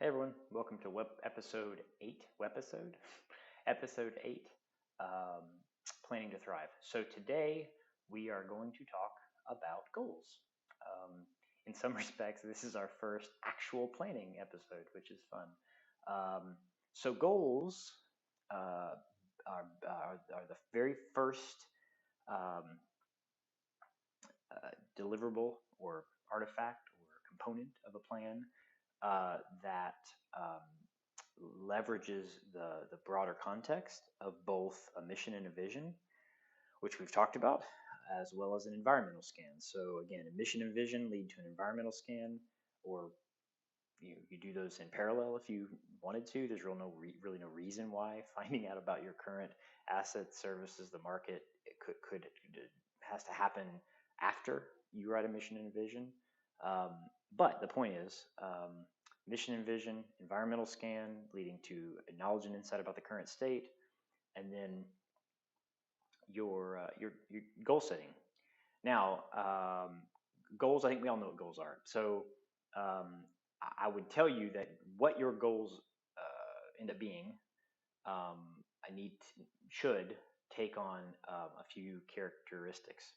Hey everyone, welcome to episode 8, episode 8, um, Planning to Thrive. So today we are going to talk about goals. Um, in some respects, this is our first actual planning episode, which is fun. Um, so goals are the very first um, deliverable or artifact or component of a plan that um, leverages the broader context of both a mission and a vision, which we've talked about, as well as an environmental scan. So again, a mission and vision lead to an environmental scan, or you do those in parallel if you wanted to. There's really no reason why finding out about your current assets, services, the market, it has to happen after you write a mission and vision. Um, but the point is, mission and vision, environmental scan leading to knowledge and insight about the current state, and then your goal setting. Now, goals. I think we all know what goals are. So um, I would tell you that what your goals end up being, um, I need to, should take on a few characteristics,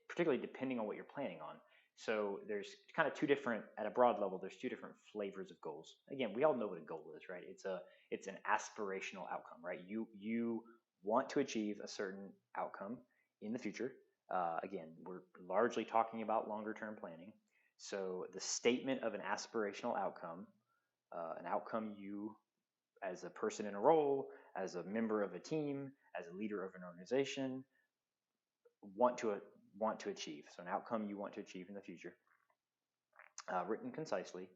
particularly depending on what you're planning on. So there's kind of two different, at a broad level, there's two different flavors of goals. Again, we all know what a goal is, right? It's an aspirational outcome, right? You want to achieve a certain outcome in the future. Again, we're largely talking about longer term planning. So the statement of an outcome you as a person in a role, as a member of a team, as a leader of an organization, want to want to achieve. So an outcome you want to achieve in the future, written concisely.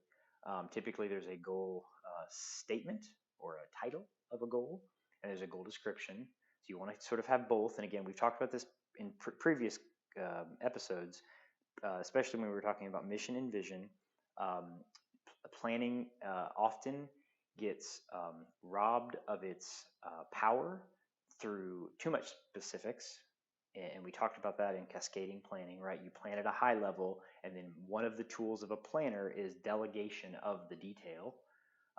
Typically, there's a goal statement or a title of a goal, and there's a goal description. So you want to sort of have both. And again, we've talked about this in previous episodes, especially when we were talking about mission and vision. Um, Planning often gets robbed of its power through too much specifics. And we talked about that in cascading planning, right? You plan at a high level, and then one of the tools of a planner is delegation of the detail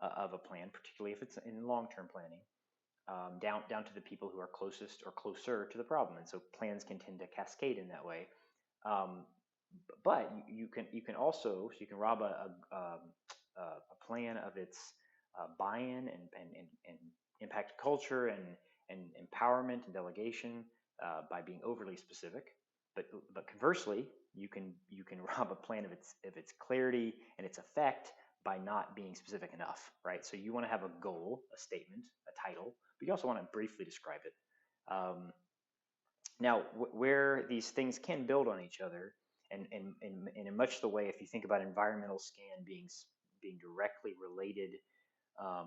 of a plan, particularly if it's in long-term planning, down to the people who are closest or closer to the problem. And so plans can tend to cascade in that way. Um, but you can also, so you can rob a plan of its buy-in and impact culture and empowerment and delegation by being overly specific. But conversely, you can rob a plan of its clarity and its effect by not being specific enough, right? So you want to have a goal, a statement, a title, but you also want to briefly describe it. Um, Now, where these things can build on each other, and in much the way, if you think about environmental scan being directly related uh,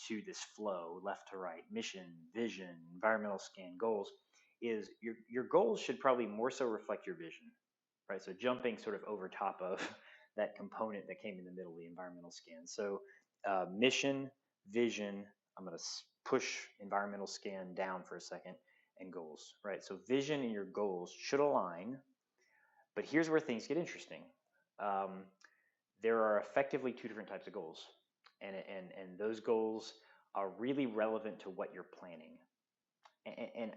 to this flow, left to right, mission, vision, environmental scan, goals, is your goals should probably more so reflect your vision, right? So jumping sort of over top of that component that came in the middle, the environmental scan. So mission, vision. I'm going to push environmental scan down for a second and goals, right? So vision and your goals should align, but here's where things get interesting. Um, there are effectively two different types of goals, and those goals are really relevant to what you're planning.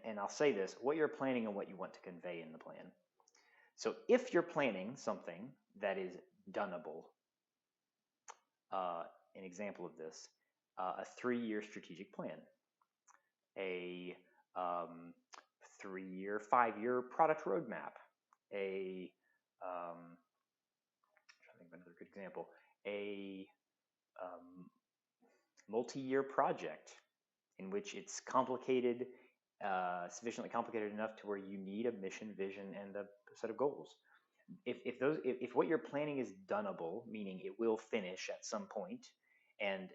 And I'll say this: what you're planning and what you want to convey in the plan. So if you're planning something that is doneable, uh, an example of this, a 3-year strategic plan, a 3-year, 5-year product roadmap, a trying to think of another good example, a um, multi-year project in which it's complicated, sufficiently complicated enough to where you need a mission, vision, and a set of goals. If what you're planning is doneable, meaning it will finish at some point, and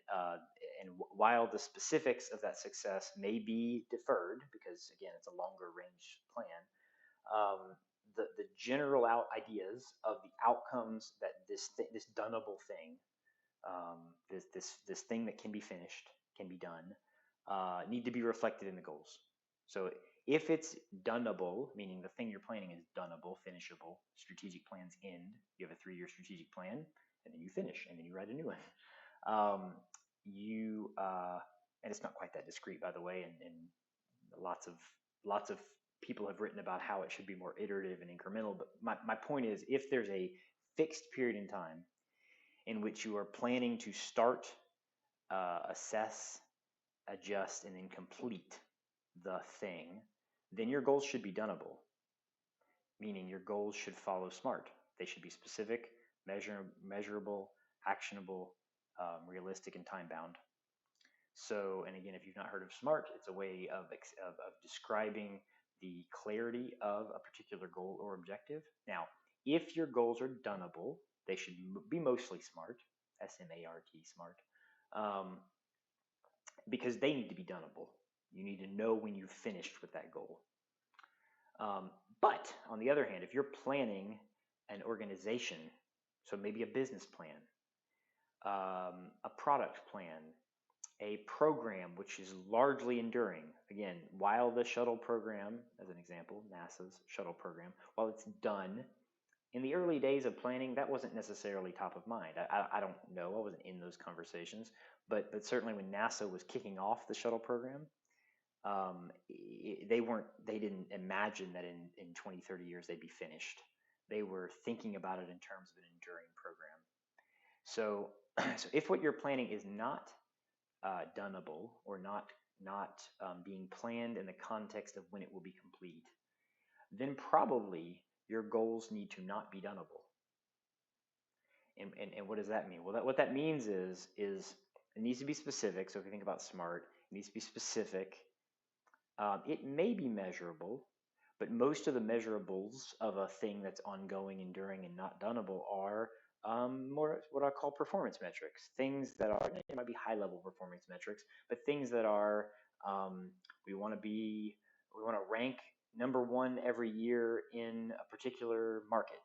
while the specifics of that success may be deferred because again it's a longer range plan, the general ideas of the outcomes that this doneable thing, this thing that can be finished, can be done, need to be reflected in the goals. So if it's doneable, meaning the thing you're planning is doneable, finishable, strategic plans end. You have a 3-year strategic plan, and then you finish, and then you write a new one. Um, you and it's not quite that discrete, by the way, and lots of people have written about how it should be more iterative and incremental. But my point is, if there's a fixed period in time in which you are planning to start, assess, adjust, and then complete the thing, then your goals should be doneable, meaning your goals should follow SMART. They should be specific, measurable, actionable, realistic, and time bound. So, and again, if you've not heard of SMART, it's a way of describing the clarity of a particular goal or objective. Now, if your goals are doneable, they should be mostly SMART, SMART, SMART, um, because they need to be doneable. You need to know when you've finished with that goal. But on the other hand, if you're planning an organization, so maybe a business plan, a product plan, a program which is largely enduring. Again, while the shuttle program, as an example, NASA's shuttle program, while it's done, in the early days of planning, that wasn't necessarily top of mind. I don't know, I wasn't in those conversations, but certainly when NASA was kicking off the shuttle program, they didn't imagine that in 20, 30 years they'd be finished. They were thinking about it in terms of an enduring program. So, so if what you're planning is not doneable or not being planned in the context of when it will be complete, then probably your goals need to not be doneable. And what does that mean? Well, what that means is it needs to be specific. So if you think about SMART, it needs to be specific. It may be measurable, but most of the measurables of a thing that's ongoing, enduring, and not doneable are more what I call performance metrics. Things that are, it might be high level performance metrics, but things that are, um, we want to rank number one every year in a particular market,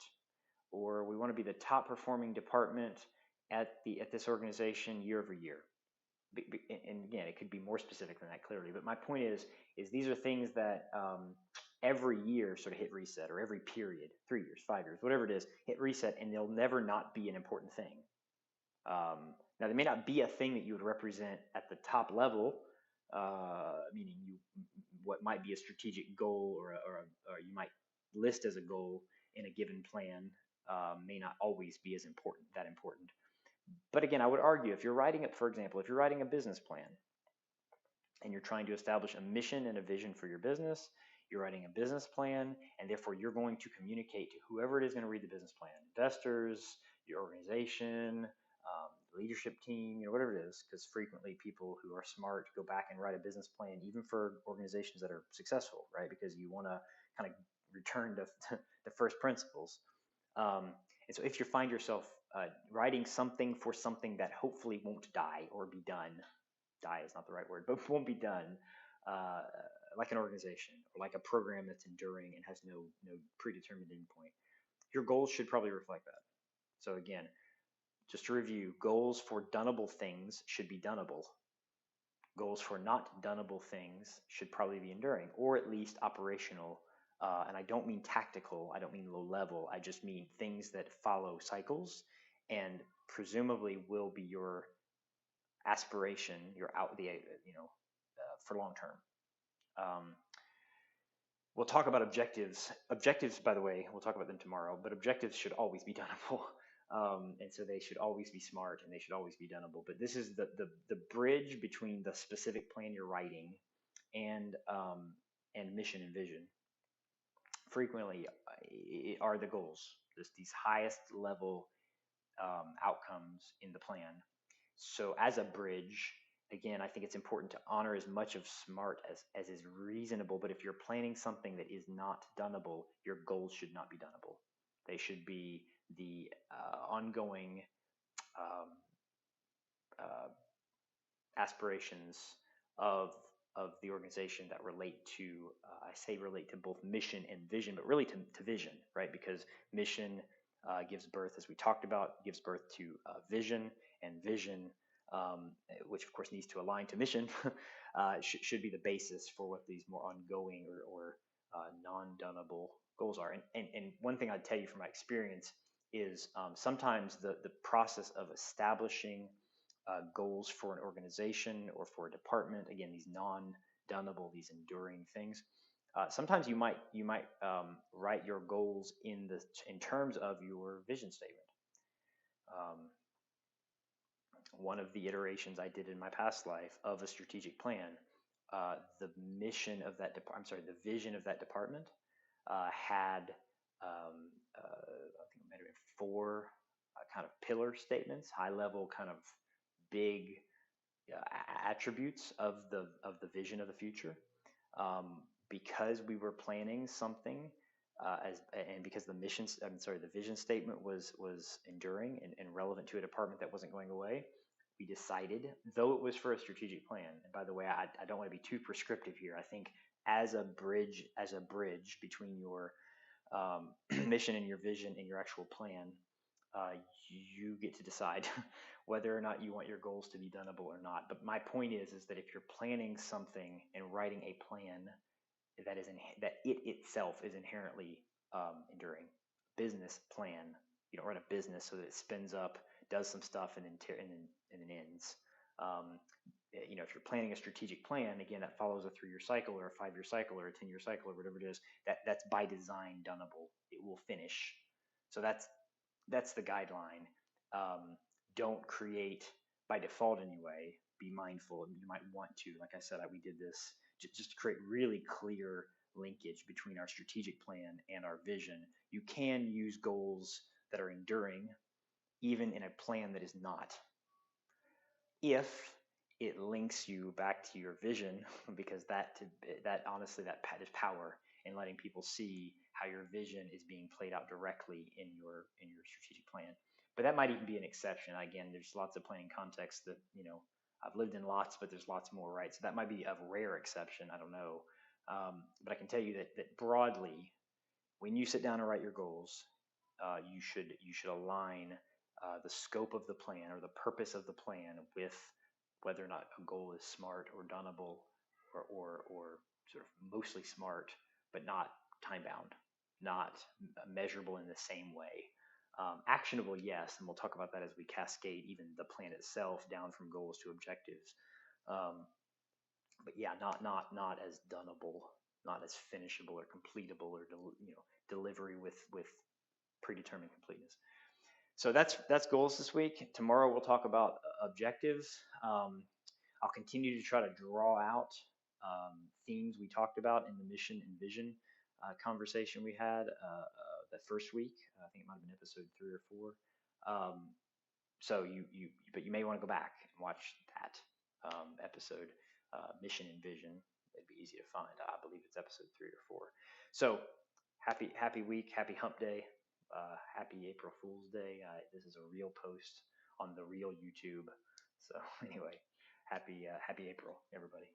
or we want to be the top performing department at this organization year over year. And again, it could be more specific than that clearly, but my point is these are things that every year sort of hit reset, or every period, 3 years, 5 years, whatever it is, hit reset, and they'll never not be an important thing. Now, they may not be a thing that you would represent at the top level, meaning what might be a strategic goal, or you might list as a goal in a given plan, may not always be as important, that important. But again, I would argue, if you're writing it, for example, if you're writing a business plan and you're trying to establish a mission and a vision for your business, you're writing a business plan, and therefore you're going to communicate to whoever it is going to read the business plan, investors, your organization, leadership team, whatever it is, because frequently people who are smart go back and write a business plan, even for organizations that are successful, right? Because you want to kind of return to the first principles. And so if you find yourself writing something for something that hopefully won't die or be done, die is not the right word, but won't be done, uh, like an organization or like a program that's enduring and has no predetermined endpoint, your goals should probably reflect that. So again, just to review, goals for doneable things should be doneable. Goals for not doneable things should probably be enduring, or at least operational. And I don't mean tactical, I don't mean low level, I just mean things that follow cycles and presumably will be your aspiration, your out the for long term. Um, we'll talk about objectives. Objectives, by the way, we'll talk about them tomorrow. But objectives should always be doneable, and so they should always be SMART and they should always be doneable. But this is the bridge between the specific plan you're writing and mission and vision. Frequently are the goals, these highest level outcomes in the plan. So as a bridge, again, I think it's important to honor as much of SMART as is reasonable. But if you're planning something that is not doneable, your goals should not be doneable. They should be the ongoing um, uh, aspirations of the organization that relate to, I say relate to both mission and vision, but really to vision, right? Because mission gives birth, as we talked about, gives birth to vision, and vision, which of course needs to align to mission, should be the basis for what these more ongoing or non-doneable goals are. And one thing I'd tell you from my experience is sometimes the process of establishing goals for an organization or for a department, again, these non-dunnable, these enduring things. Sometimes you might write your goals in terms of your vision statement. Um, One of the iterations I did in my past life of a strategic plan, the mission of that I'm sorry, the vision of that department had I think it might have been four kind of pillar statements, high level kind of big attributes of the vision of the future. Because we were planning something and because the vision statement was enduring and relevant to a department that wasn't going away, we decided, though it was for a strategic plan. And by the way, I don't want to be too prescriptive here. I think as a bridge between your mission and your vision and your actual plan, uh, you get to decide whether or not you want your goals to be doneable or not. But my point is that if you're planning something and writing a plan that it itself is inherently enduring, business plan, you don't run a business so that it spins up, does some stuff, and then ends. Um, if you're planning a strategic plan, again, that follows a 3-year cycle or a 5-year cycle or a 10-year cycle or whatever it is, that's by design doneable. It will finish. So that's the guideline. Don't create by default anyway. Be mindful. You might want to, like I said, we did this just to create really clear linkage between our strategic plan and our vision. You can use goals that are enduring even in a plan that is not, if it links you back to your vision, because that honestly, that is power in letting people see how your vision is being played out directly in your strategic plan. But that might even be an exception. Again, there's lots of planning contexts that I've lived in lots, but there's lots more, right? So that might be a rare exception. I don't know, but I can tell you that broadly, when you sit down and write your goals, you should align the scope of the plan or the purpose of the plan with whether or not a goal is smart or doneable, or sort of mostly smart but not time bound, not measurable in the same way. Actionable, yes, and we'll talk about that as we cascade even the plan itself down from goals to objectives. Um, but yeah, not as doneable, not as finishable or completable, or delivery with predetermined completeness. So that's goals this week. Tomorrow we'll talk about objectives. I'll continue to try to draw out themes we talked about in the mission and vision conversation we had that first week. I think it might have been episode 3 or 4. So but you may want to go back and watch that episode, mission and vision. It'd be easy to find. I believe it's episode 3 or 4. So happy week, happy hump day, happy April Fool's Day. This is a real post on the real YouTube. So anyway, happy April, everybody.